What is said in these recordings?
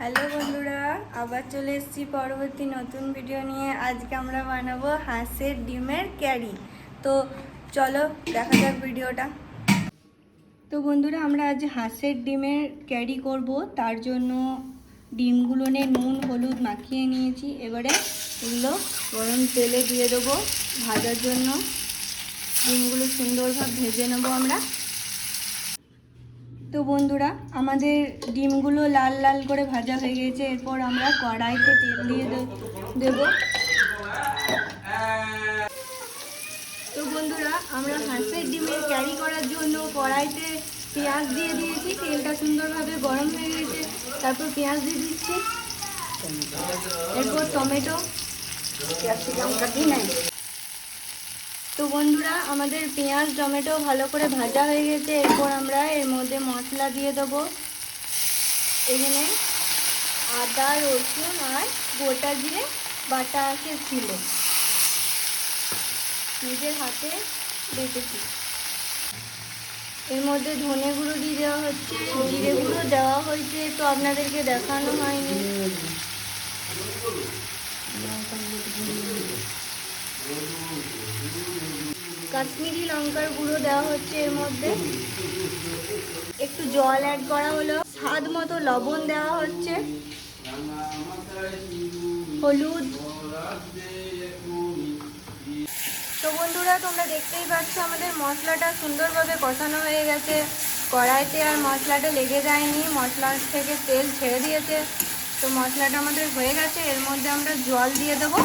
Hello বন্ধুরা, আবার চলে এসেছি পরবর্তী নতুন ভিডিও নিয়ে। আজকে আমরা বানাবো হাঁসের ডিমের ক্যারি। তো চলো দেখা যাক ভিডিওটা। তো বন্ধুরা, আমরা আজ হাঁসের ডিমের ক্যারি করব। তার জন্য ডিমগুলো নিয়ে নুন হলুদ মাখিয়ে নিয়েছি। এবারে এগুলো গরম তেলে দিয়ে দেবো ভাজার জন্য। ডিমগুলো সুন্দরভাবে ভেজে নেবো আমরা। তো বন্ধুরা, আমাদের ডিমগুলো লাল লাল করে ভাজা হয়ে গেছে। এরপর আমরা কড়াইতে তেল দিয়ে দেব। তো বন্ধুরা, আমরা হাঁসের ডিমের ক্যারি করার জন্য কড়াইতে পেঁয়াজ দিয়ে দিয়েছি। তেলটা সুন্দরভাবে গরম হয়ে গেছে। তারপর পেঁয়াজ দিয়ে দিচ্ছি, এরপর টমেটো, ক্যাপসিকাম কাটিয়ে নেয়। তো বন্ধুরা, আমাদের পেঁয়াজ টমেটো ভালো করে ভাজা হয়ে গেছে। এরপর আমরা এর মধ্যে মশলা দিয়ে দেবো। এখানে আদা রসুন আর গোটা জিরে বাটা আছে ছিল, নিজের হাতে বেটেছি। এর মধ্যে ধনে গুঁড়ো দিয়ে দেওয়া হচ্ছে, জিরে গুঁড়ো দেওয়া হয়েছে, তো আপনাদেরকে দেখানো হয়নি। কাশ্মীরি লঙ্কার গুঁড়ো দেওয়া হচ্ছে এর মধ্যে। একটু জল অ্যাড করা হলো, স্বাদ মতো লবণ দেওয়া হচ্ছে, হলুদ। তো বন্ধুরা, তোমরা দেখতেই পাচ্ছ আমাদের মশলাটা সুন্দরভাবে কষানো হয়ে গেছে। কড়াইতে আর মশলাটা লেগে যায়নি, মশলার থেকে তেল ছেড়ে দিয়েছে। তো মশলাটা আমাদের হয়ে গেছে। এর মধ্যে আমরা জল দিয়ে দেবো।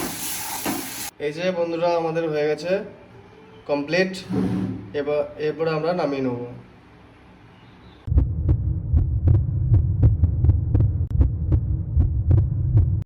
এই যে বন্ধুরা, আমাদের হয়ে গেছে কমপ্লিট। এরপর আমরা নামিয়ে নেব।